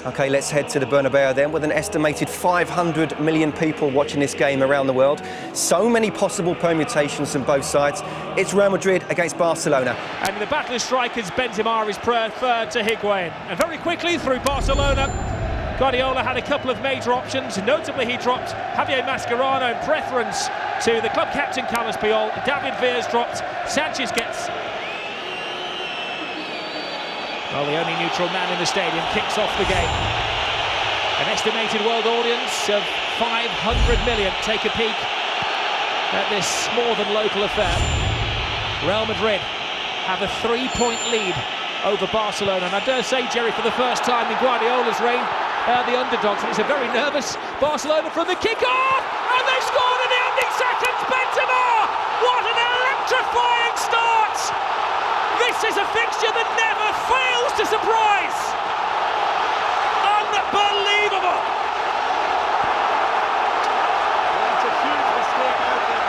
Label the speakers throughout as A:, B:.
A: OK, let's head to the Bernabeu then, with an estimated 500 million people watching this game around the world. So many possible permutations from both sides. It's Real Madrid against Barcelona.
B: And in the battle of strikers, Benzema is preferred to Higuain. And very quickly through Barcelona, Guardiola had a couple of major options. Notably, he dropped Javier Mascherano in preference to the club captain Carlos Puyol. David Villa's dropped. Sanchez gets... Well, the only neutral man in the stadium kicks off the game. An estimated world audience of 500 million. Take a peek at this more than local affair. Real Madrid have a 3-point lead over Barcelona. And I dare say, Jerry, for the first time in Guardiola's reign, the underdogs. And it's a very nervous Barcelona from the kick-off. And they've scored in the ending seconds. Benzema! What an electrifying start! This is a fixture that never fails to surprise! Unbelievable!
C: It's a huge mistake out there.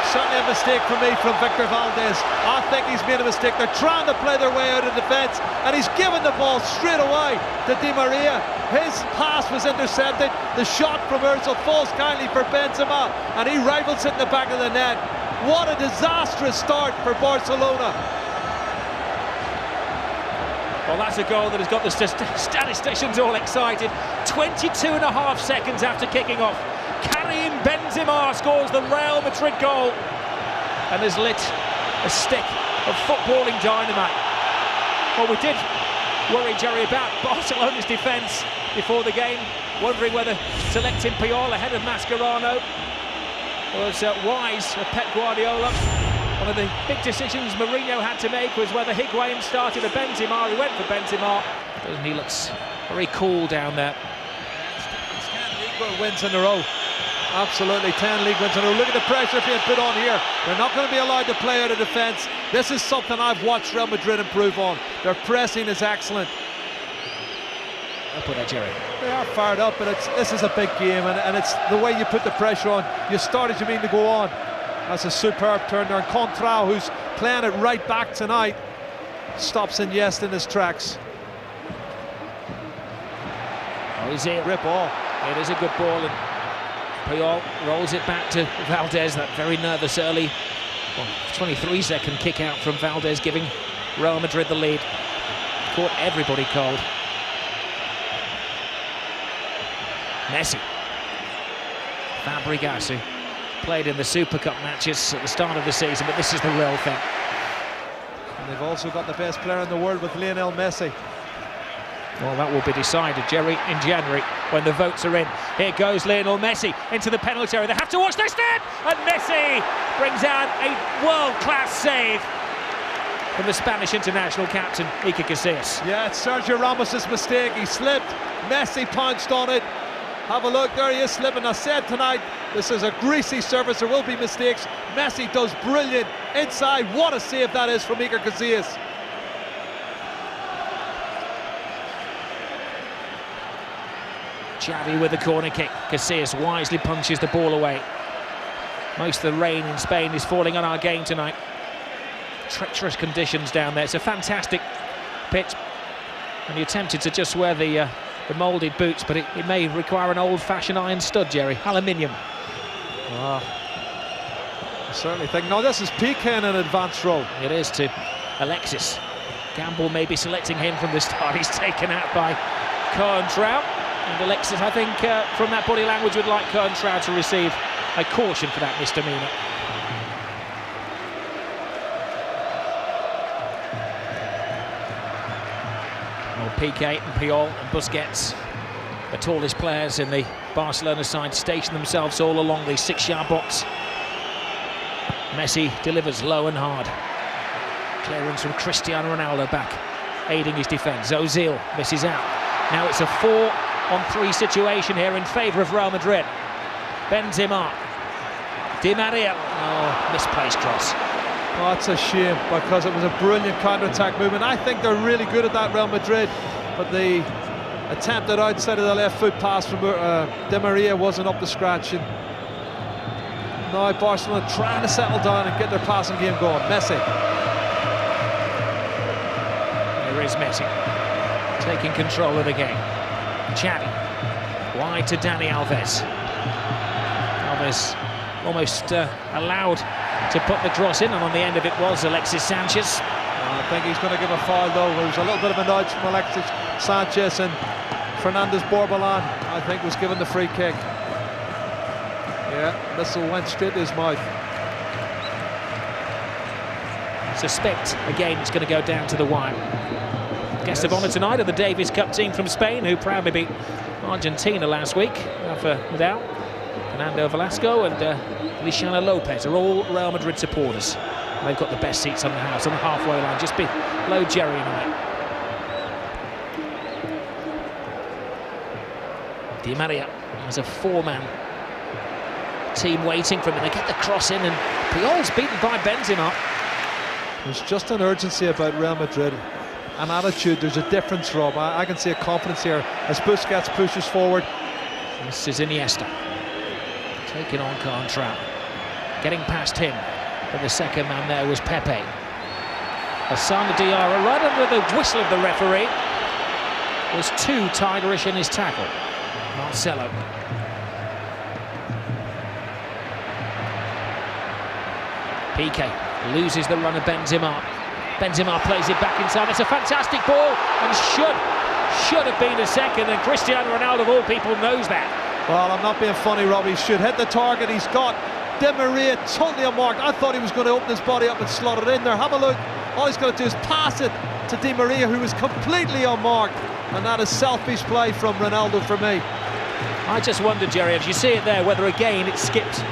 C: Certainly a mistake for me from Victor Valdez. I think he's made a mistake. They're trying to play their way out of defence, and he's given the ball straight away to Di Maria. His pass was intercepted. The shot from Ozil falls kindly for Benzema, and he rifles it in the back of the net. What a disastrous start for Barcelona.
B: Well, that's a goal that has got the statisticians all excited. 22.5 seconds after kicking off, Karim Benzema scores the Real Madrid goal and has lit a stick of footballing dynamite. Well, we did worry, Jerry, about Barcelona's defence before the game, wondering whether selecting Puyol ahead of Mascherano was wise of Pep Guardiola. One of the big decisions Mourinho had to make was whether Higuain started or Benzema. He went for Benzema. And he looks very cool down there.
C: 10 league wins in a row. Absolutely, 10 league wins in a row. Look at the pressure being put on here. They're not going to be allowed to play out of defence. This is something I've watched Real Madrid improve on. Their pressing is excellent.
B: I'll put that, Jerry.
C: They are fired up, but this is a big game, and it's the way you put the pressure on. You started, you mean to go on. That's a superb turn there. And Contrao, who's playing it right back tonight, stops Iniesta in his tracks.
B: Oh, is it?
C: Rip ball.
B: It is a good ball, and Puyol rolls it back to Valdez. That very nervous early 23-second kick out from Valdez, giving Real Madrid the lead. Caught everybody cold. Messi. Fabregas, who played in the Super Cup matches at the start of the season, but this is the real thing.
C: And they've also got the best player in the world with Lionel Messi.
B: Well, that will be decided, Jerry, in January when the votes are in. Here goes Lionel Messi into the penalty area. They have to watch their step, and Messi brings out a world-class save from the Spanish international captain, Iker Casillas.
C: Yeah, it's Sergio Ramos' mistake. He slipped. Messi pounced on it. Have a look, there he is slipping. I said tonight, this is a greasy surface, there will be mistakes. Messi does brilliant inside. What a save that is from Iker Casillas.
B: Xavi with the corner kick. Casillas wisely punches the ball away. Most of the rain in Spain is falling on our game tonight. Treacherous conditions down there. It's a fantastic pitch, and you're tempted to just wear the moulded boots, but it may require an old-fashioned iron stud, Jerry. Aluminium.
C: I certainly think. No, this is Piqué in an advanced role.
B: It is to Alexis. Gamble may be selecting him from the start. He's taken out by Contrao. And Alexis, I think, from that body language, would like Contrao to receive a caution for that misdemeanor. Well, Piqué and Puyol and Busquets, the tallest players in the Barcelona side, station themselves all along the 6-yard box. Messi delivers low and hard. Clearance from Cristiano Ronaldo back, aiding his defence. Ozil misses out. Now it's a 4-on-3 situation here in favour of Real Madrid. Benzema. Di Maria. Oh, misplaced cross.
C: Oh, it's a shame, because it was a brilliant counter-attack movement. I think they're really good at that, Real Madrid, but the attempted outside of the left foot pass from Di Maria wasn't up to scratch. And now Barcelona trying to settle down and get their passing game going. Messi.
B: Here is Messi, taking control of the game. Xavi, wide to Dani Alves. Alves almost allowed to put the cross in, and on the end of it was Alexis Sanchez.
C: I think he's going to give a foul though. There was a little bit of a nudge from Alexis Sanchez, and Fernandez Borbalán, I think, was given the free kick. Yeah, missile went straight to his mouth.
B: Suspect again it's going to go down to the wire. Guest of honour tonight are the Davis Cup team from Spain, who proudly beat Argentina last week. Without Fernando Velasco and Luciano Lopez are all Real Madrid supporters. They've got the best seats on the house, on the halfway line, just below Jerry and I. Di Maria has a four-man team waiting for him, and they get the cross in, and Puyol's beaten by Benzema.
C: There's just an urgency about Real Madrid, an attitude. There's a difference, Rob. I can see a confidence here as Busquets pushes forward.
B: This is Iniesta taking on Coentrão, getting past him, but the second man there was Pepe. Asana Diarra, right under the whistle of the referee, was too tigerish in his tackle. Marcelo. Piqué loses the run of Benzema. Benzema plays it back inside. It's a fantastic ball, and should have been a second, and Cristiano Ronaldo of all people knows that.
C: Well, I'm not being funny, Rob. He should hit the target. He's got Di Maria totally unmarked. I thought he was going to open his body up and slot it in there. Have a look. All he's got to do is pass it to Di Maria, who was completely unmarked, and that is selfish play from Ronaldo for me.
B: I just wonder, Jerry, if you see it there, whether again it skipped.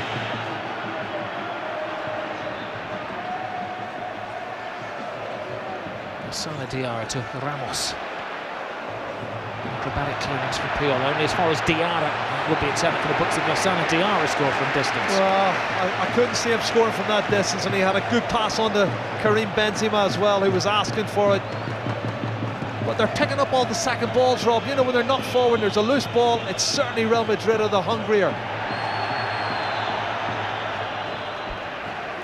B: Asana Diarra to Ramos. Acrobatic clearance from Puyol, only as far as Diarra would be intended for the books of Asana Diarra scored from distance.
C: Well, I couldn't see him scoring from that distance, and he had a good pass on to Karim Benzema as well, who was asking for it. But they're picking up all the second balls, Rob. You know, when they're not forward, there's a loose ball. It's certainly Real Madrid are the hungrier.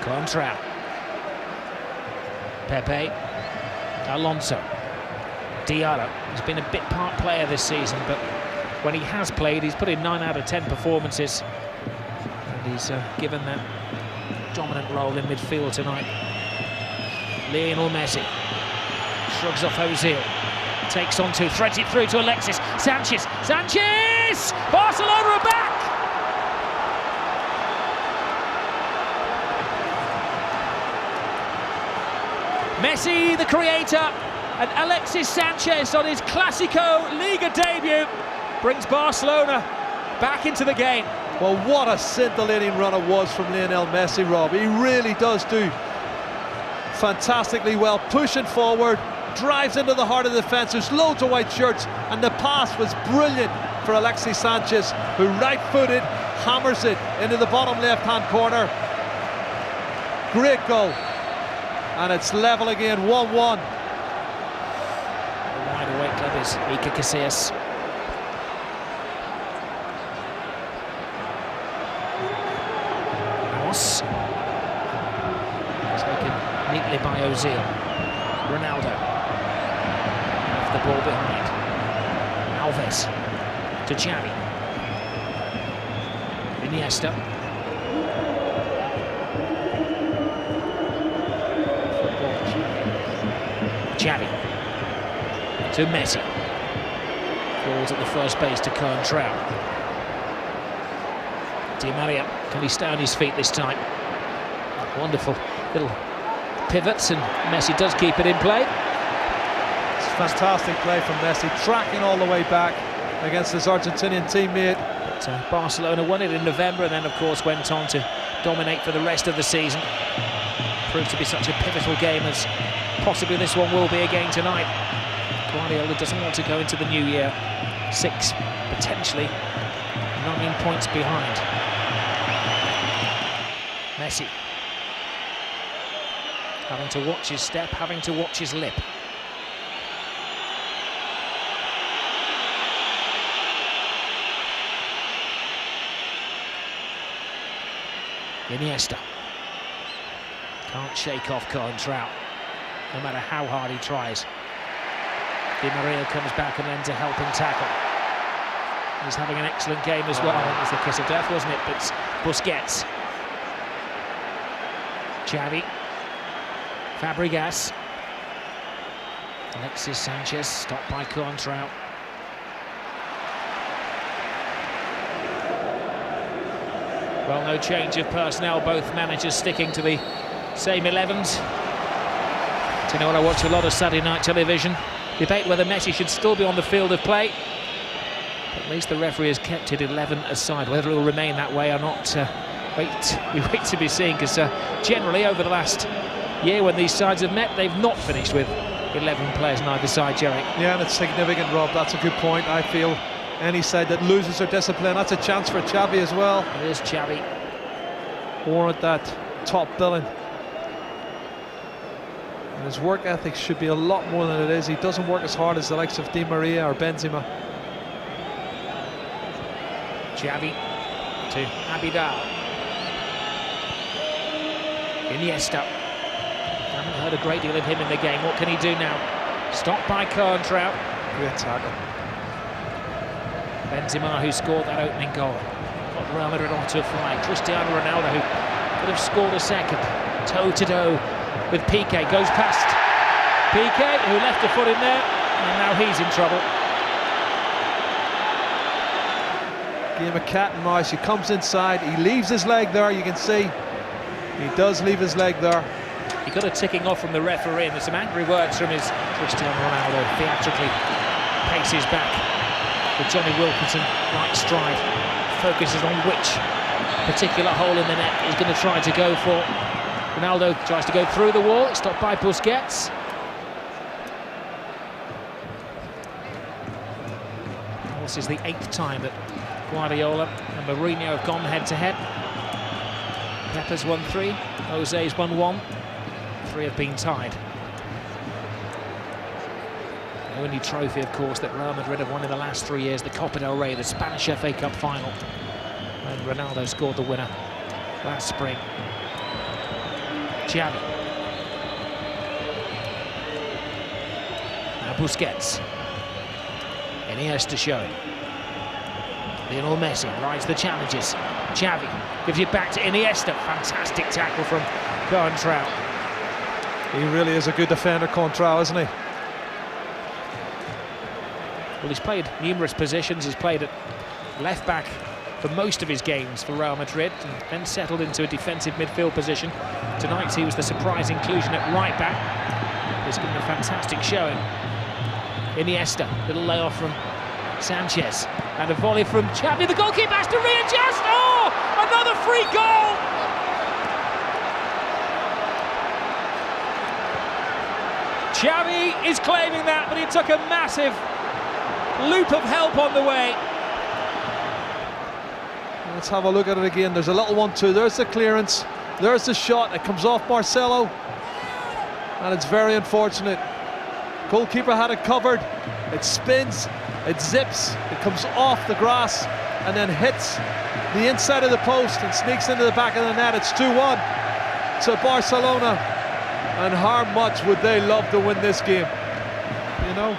B: Coentrão. Pepe. Alonso. Diarra has been a bit part player this season, but when he has played, he's put in 9 out of 10 performances, and he's given that dominant role in midfield tonight. Lionel Messi shrugs off Ozil, takes on two, threads it through to Alexis Sanchez. Sanchez! Barcelona are back! Messi, the creator, and Alexis Sanchez on his Clasico Liga debut brings Barcelona back into the game.
C: Well, what a scintillating run it was from Lionel Messi, Rob. He really does do fantastically well, pushing forward, drives into the heart of the defence. There's loads of white shirts, and the pass was brilliant for Alexis Sanchez, who right-footed hammers it into the bottom left-hand corner. Great goal. And it's level again, 1-1.
B: The wide awake club is Iker Casillas. Ramos. Taken neatly by Ozil. Ronaldo. Left the ball behind. Alves to Xavi. Iniesta. Xavi to Messi. Falls at the first base to Coentrão. Di Maria, can he stay on his feet this time? Wonderful little pivots, and Messi does keep it in play.
C: It's a fantastic play from Messi, tracking all the way back against his Argentinian teammate.
B: But, Barcelona won it in November, and then of course went on to dominate for the rest of the season. Proved to be such a pivotal game as possibly this one will be again tonight. Guardiola doesn't want to go into the new year 6, potentially 9 points behind. Messi having to watch his step, having to watch his lip. Iniesta can't shake off Coentrão, no matter how hard he tries. Di Maria comes back and lends a helping tackle. He's having an excellent game as well. I think it was the kiss of death, wasn't it? But Busquets. Xavi. Fabregas. Alexis Sanchez, stopped by Coentrão. Well, no change of personnel, both managers sticking to the same 11s. Do you know what, I watch a lot of Saturday night television. Debate whether Messi should still be on the field of play. At least the referee has kept it 11 aside. Whether it will remain that way or not, we wait to be seen, because generally over the last year when these sides have met, they've not finished with 11 players on either side, Jerry.
C: Yeah, and it's significant, Rob. That's a good point. I feel any side that loses their discipline, that's a chance for Xavi as well.
B: It is Xavi.
C: Warrant that top billing. And his work ethic should be a lot more than it is. He doesn't work as hard as the likes of Di Maria or Benzema.
B: Xavi to Abidal. Iniesta. Haven't heard a great deal of him in the game. What can he do now? Stopped by Coentrão.
C: Great tackle.
B: Benzema, who scored that opening goal, got Real Madrid onto a fly. Cristiano Ronaldo, who could have scored a second, toe-to-toe with Piqué, goes past Piqué, who left a foot in there, and now he's in trouble.
C: Game of cat and mouse. He comes inside, he leaves his leg there, you can see. He does leave his leg there.
B: He got a ticking off from the referee, and there's some angry words from his Cristiano Ronaldo. Theatrically paces back with Johnny Wilkinson, right stride, focuses on which particular hole in the net he's going to try to go for. Ronaldo tries to go through the wall, stopped by Busquets. This is the 8th time that Guardiola and Mourinho have gone head-to-head. Pep's won 3, Jose's won 1, 3 have been tied. The only trophy, of course, that Real Madrid have won in the last 3 years, the Copa del Rey, the Spanish FA Cup final, when Ronaldo scored the winner last spring. Xavi. Now Busquets. Iniesta showing. Lionel Messi rides the challenges. Xavi gives it back to Iniesta. Fantastic tackle from Coentrão.
C: He really is a good defender, Coentrão, isn't he?
B: Well, he's played numerous positions. He's played at left back for most of his games for Real Madrid, and then settled into a defensive midfield position. Tonight he was the surprise inclusion at right back. He's given a fantastic showing. Iniesta, little layoff from Sanchez, and a volley from Xavi. The goalkeeper has to readjust. Oh, another free goal! Xavi is claiming that, but he took a massive loop of help on the way.
C: Let's have a look at it again. There's a little 1-2. There's the clearance. There's the shot. It comes off Marcelo, and it's very unfortunate. Goalkeeper had it covered. It spins, it zips, it comes off the grass and then hits the inside of the post and sneaks into the back of the net. It's 2-1 to Barcelona, and how much would they love to win this game, you know?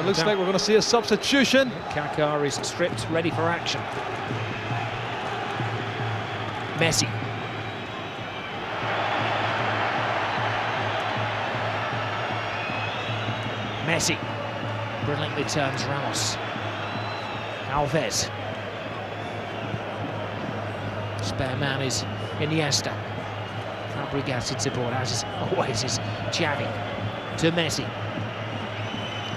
C: Looks like we're going to see a substitution.
B: Kaká is stripped, ready for action. Messi. Messi brilliantly turns Ramos. Alves. Spare man is Iniesta. Fabregas in support, as is always is Xavi. To Messi.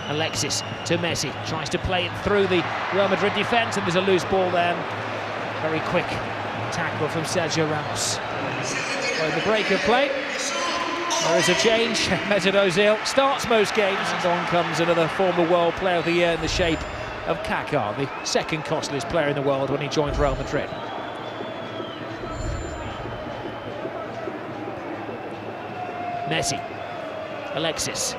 B: Alexis to Messi. Tries to play it through the Real Madrid defence, and there's a loose ball there. Very quick tackle from Sergio Ramos. In the break of play, there is a change. Mesut Ozil starts most games, and on comes another former World Player of the Year in the shape of Kaká, the second costliest player in the world when he joined Real Madrid. Messi, Alexis.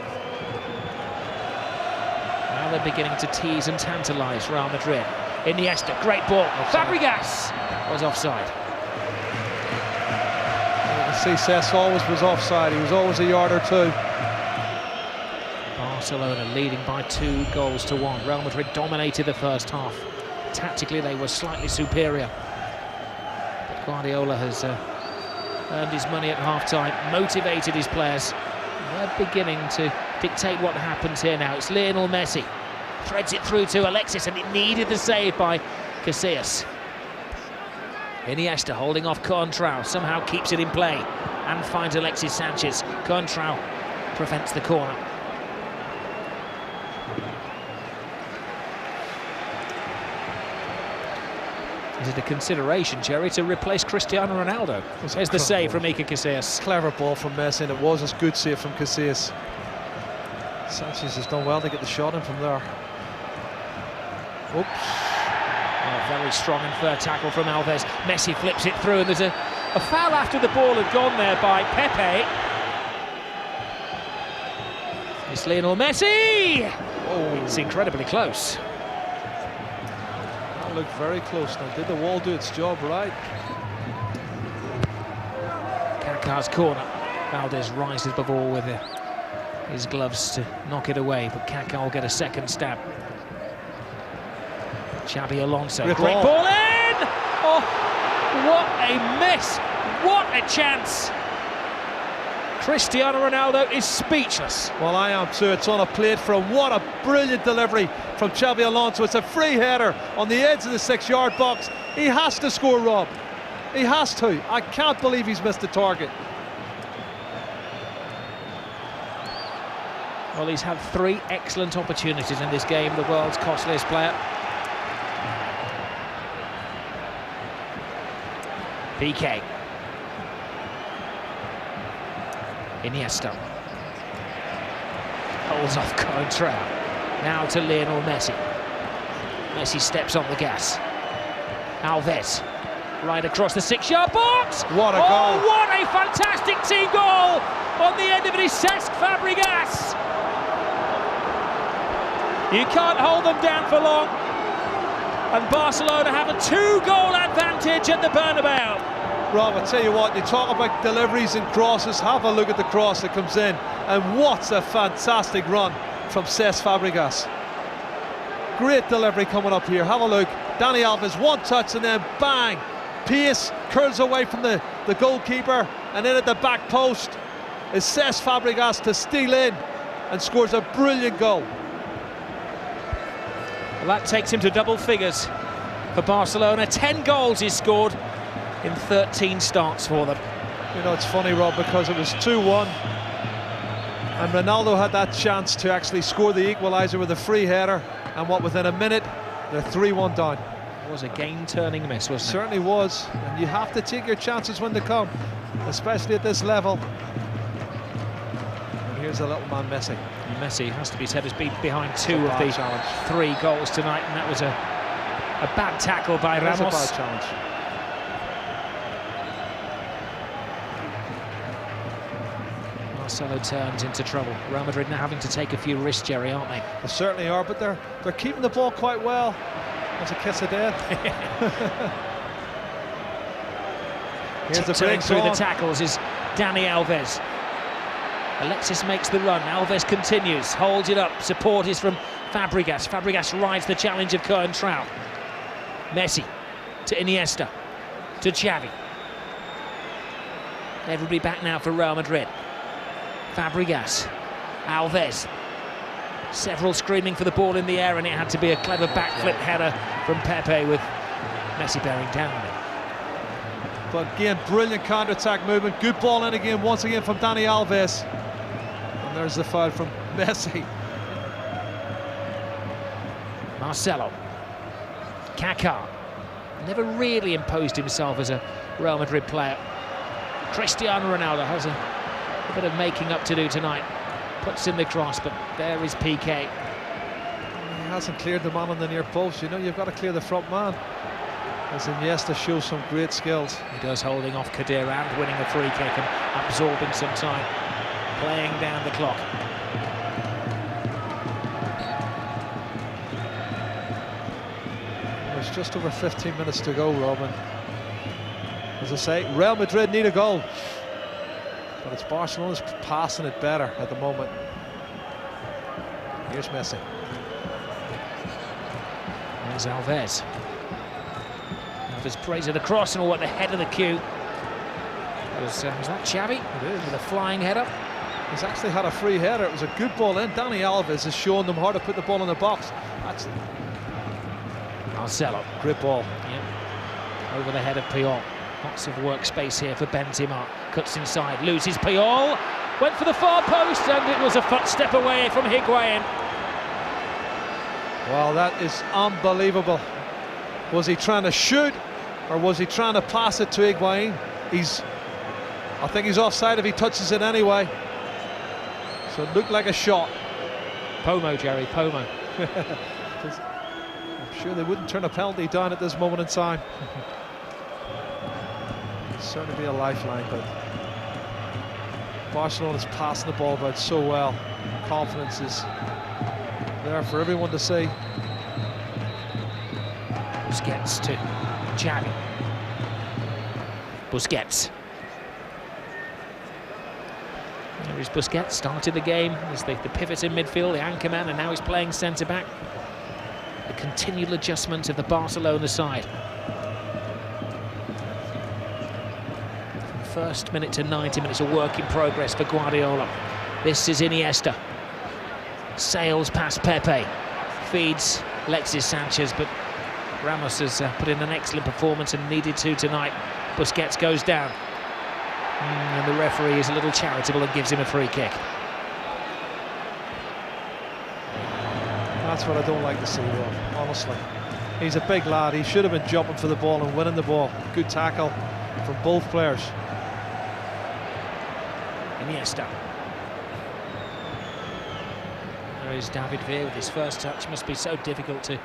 B: Now they're beginning to tease and tantalise Real Madrid. Iniesta, great ball. Fabregas was offside.
C: You can see Cesc always was offside. He was always a yard or two.
B: Barcelona leading by 2-1. Real Madrid dominated the first half. Tactically, they were slightly superior. But Guardiola has earned his money at half-time, motivated his players. They're beginning to dictate what happens here now. It's Lionel Messi. Threads it through to Alexis, and it needed the save by Casillas. Iniesta holding off Contrao, somehow keeps it in play and finds Alexis Sanchez. Contrao prevents the corner. Is it a consideration, Jerry, to replace Cristiano Ronaldo? There's the save from Iker Casillas.
C: Clever ball from Messi, and it was a good save from Casillas. Sanchez has done well to get the shot in from there. Oops.
B: Oh, very strong and fair tackle from Alves. Messi flips it through, and there's a foul after the ball had gone there by Pepe. It's Lionel Messi! Oh, it's incredibly close.
C: That looked very close now. Did the wall do its job right?
B: Kaká's corner. Valdez rises the ball with his gloves to knock it away, but Kaká will get a second stab. Xabi Alonso, great ball in! Oh, what a miss! What a chance! Cristiano Ronaldo is speechless.
C: Well, I am too. It's on a plate for him. What a brilliant delivery from Xabi Alonso. It's a free header on the edge of the 6-yard box. He has to score, Rob. He has to. I can't believe he's missed the target.
B: Well, he's had 3 excellent opportunities in this game, the world's costliest player. PK. Iniesta. Holds off Contrao. Now to Lionel Messi. Messi steps on the gas. Alves. Right across the 6-yard box.
C: What a goal.
B: Oh, what a fantastic team goal. On the end of it is Cesc Fabregas. You can't hold them down for long. And Barcelona have a 2-goal advantage at the Bernabeu.
C: Rob, I tell you what, you talk about deliveries and crosses, have a look at the cross that comes in, and what's a fantastic run from Cesc Fabregas. Great delivery coming up here, have a look. Dani Alves, one touch and then bang, pace, curls away from the goalkeeper, and in at the back post is Cesc Fabregas to steal in and scores a brilliant goal.
B: Well, that takes him to double figures for Barcelona. 10 goals he's scored in 13 starts for them.
C: You know, it's funny, Rob, because it was 2-1 and Ronaldo had that chance to actually score the equalizer with a free header, and what, within a minute they're 3-1 down.
B: It was a game-turning miss, wasn't it?
C: Certainly was, and you have to take your chances when they come, especially at this level. And here's a little man, Messi.
B: Messi has to be said has been behind 2 of the 3 goals tonight, and that was a bad tackle by Ramos.
C: That's a bad challenge.
B: Marcelo turns into trouble. Real Madrid now having to take a few risks, Jerry, aren't they?
C: They certainly are, but they're keeping the ball quite well. That's a kiss of death. Here's the break
B: through the tackles is Dani Alves. Alexis makes the run. Alves continues, holds it up. Support is from Fabregas. Fabregas rides the challenge of Contrao. Messi to Iniesta to Xavi. Everybody back now for Real Madrid. Fabregas, Alves, several screaming for the ball in the air, and it had to be a clever backflip header from Pepe with Messi bearing down.
C: But again, brilliant counter-attack movement, good ball in again, once again from Dani Alves. And there's the foul from Messi.
B: Marcelo, Kaká, never really imposed himself as a Real Madrid player. Cristiano Ronaldo has a bit of making up to do tonight. Puts in the cross, but there is PK.
C: He hasn't cleared the man on the near post. You know, you've got to clear the front man. As Iniesta shows some great skills.
B: He does, holding off Kadir and winning a free kick and absorbing some time, playing down the clock.
C: There's just over 15 minutes to go, Robin. As I say, Real Madrid need a goal. But it's Barcelona's passing it better at the moment. Here's Messi.
B: There's Alves. Alves prays it across and all at the head of the queue. Was that Xavi?
C: It is.
B: With a flying header.
C: He's actually had a free header. It was a good ball in. Danny Alves is showing them how to put the ball in the box. That's
B: Marcelo.
C: great ball.
B: Yep. Over the head of Puyol. Lots of workspace here for Benzema. Cuts inside, loses Puyol. Went for the far post and it was a footstep away from Higuain.
C: Well, that is unbelievable. Was he trying to shoot or was he trying to pass it to Higuain? I think he's offside if he touches it anyway. So it looked like a shot.
B: Pomo, Jerry, Pomo.
C: I'm sure they wouldn't turn a penalty down at this moment in time. Certainly be a lifeline, but Barcelona's passing the ball about so well. Confidence is there for everyone to see.
B: Busquets to Xavi. Busquets. There is Busquets, started the game as the pivot in midfield, the anchor man, and now he's playing centre-back. The continual adjustment of the Barcelona side. From first minute to 90 minutes, a work in progress for Guardiola. This is Iniesta. Sails past Pepe. Feeds Alexis Sanchez, but Ramos has put in an excellent performance and needed to tonight. Busquets goes down. And the referee is a little charitable and gives him a free kick.
C: That's what I don't like to see, though, honestly. He's a big lad. He should have been jumping for the ball and winning the ball. Good tackle from both players.
B: Iniesta. There is David Villa with his first touch. Must be so difficult to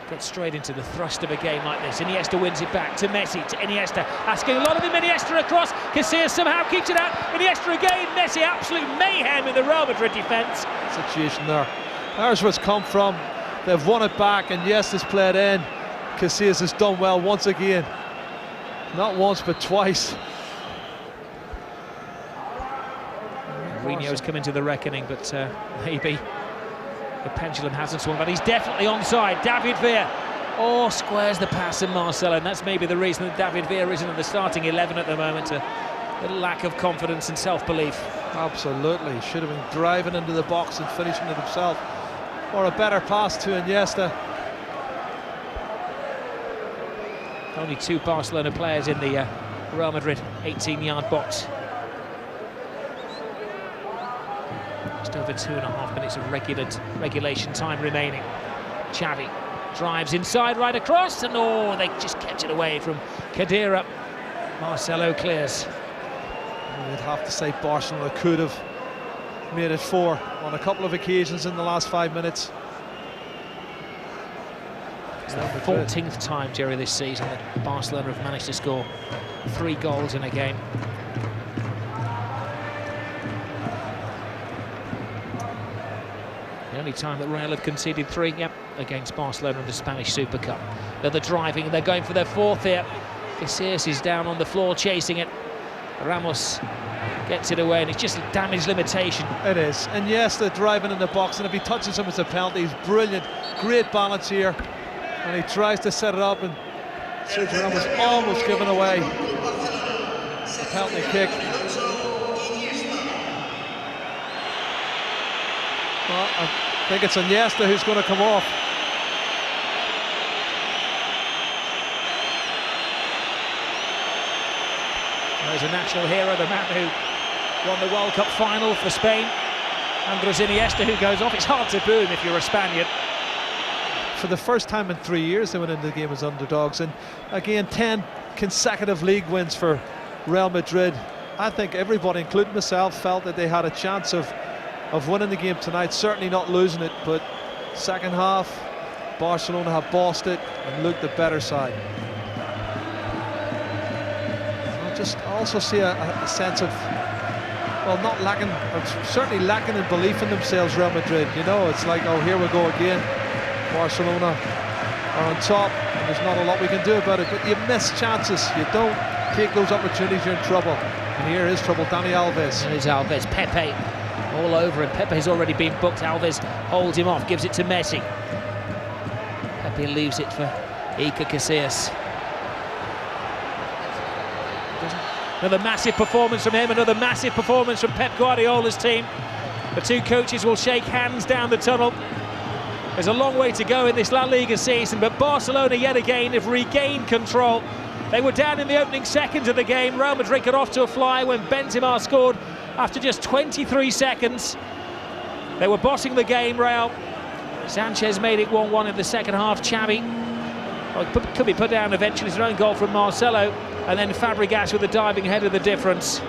B: get straight into the thrust of a game like this. Iniesta wins it back to Messi, to Iniesta, asking a lot of him. Iniesta across, Casillas somehow keeps it out. Iniesta again, Messi, absolute mayhem in the Real Madrid defence.
C: Situation there. There's where it's come from. They've won it back, and yes, it's played in. Casillas has done well once again. Not once, but twice.
B: Mourinho's come into the reckoning, but maybe the pendulum hasn't swung, but he's definitely onside. David Villa, squares the pass in Marcelo, and that's maybe the reason that David Villa isn't in the starting 11 at the moment. A little lack of confidence and self-belief.
C: Absolutely, he should have been driving into the box and finishing it himself. Or a better pass to Iniesta.
B: Only two Barcelona players in the Real Madrid 18-yard box. Just over 2.5 minutes of regulation time remaining. Xavi drives inside, right across, and they just kept it away from Khedira. Marcelo clears.
C: You'd have to say Barcelona could have made it 4 on a couple of occasions in the last 5 minutes.
B: It's the 14th time, Jerry, this season that Barcelona have managed to score 3 goals in a game. The only time that Real have conceded 3, against Barcelona in the Spanish Super Cup. They're driving, they're going for their 4th here. Casillas is down on the floor chasing it. Ramos gets it away, and it's just a damage limitation.
C: It is, and yes, they're driving in the box, and if he touches him, it's a penalty. He's brilliant, great balance here, and he tries to set it up, and Sergio Ramos almost given away a penalty kick. Well, I think it's Iniesta who's going to come off.
B: There's a national hero, the man who won the World Cup final for Spain, Andres Iniesta, who goes off. It's hard to boo him if you're a Spaniard.
C: For the first time in 3 years, they went into the game as underdogs, and again, 10 consecutive league wins for Real Madrid. I think everybody, including myself, felt that they had a chance of winning the game tonight, certainly not losing it, but second half, Barcelona have bossed it and looked the better side. Just also see a sense of, well, not lacking, or certainly lacking in belief in themselves, Real Madrid. You know, it's like, oh, here we go again. Barcelona are on top, and there's not a lot we can do about it, but you miss chances. You don't take those opportunities, you're in trouble. And here is trouble, Dani Alves.
B: There's Alves, Pepe. all over him. Pepe has already been booked. Alves holds him off, gives it to Messi. Pepe leaves it for Iker Casillas. Another massive performance from him, another massive performance from Pep Guardiola's team. The two coaches will shake hands down the tunnel. There's a long way to go in this La Liga season, but Barcelona yet again have regained control. They were down in the opening seconds of the game. Real Madrid got off to a fly when Benzema scored after just 23 seconds. They were bossing the game, Real. Sanchez made it 1-1 in the second half. Xavi could be put down eventually. His own goal from Marcelo, and then Fabregas with a diving header, the difference.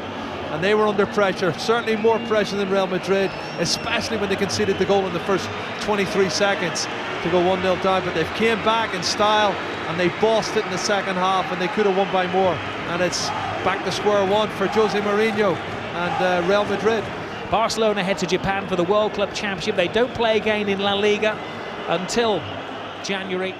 C: And they were under pressure, certainly more pressure than Real Madrid, especially when they conceded the goal in the first 23 seconds to go 1-0 down. But they've came back in style and they bossed it in the second half, and they could have won by more. And it's back to square one for Jose Mourinho and Real Madrid.
B: Barcelona head to Japan for the World Club Championship. They don't play again in La Liga until January.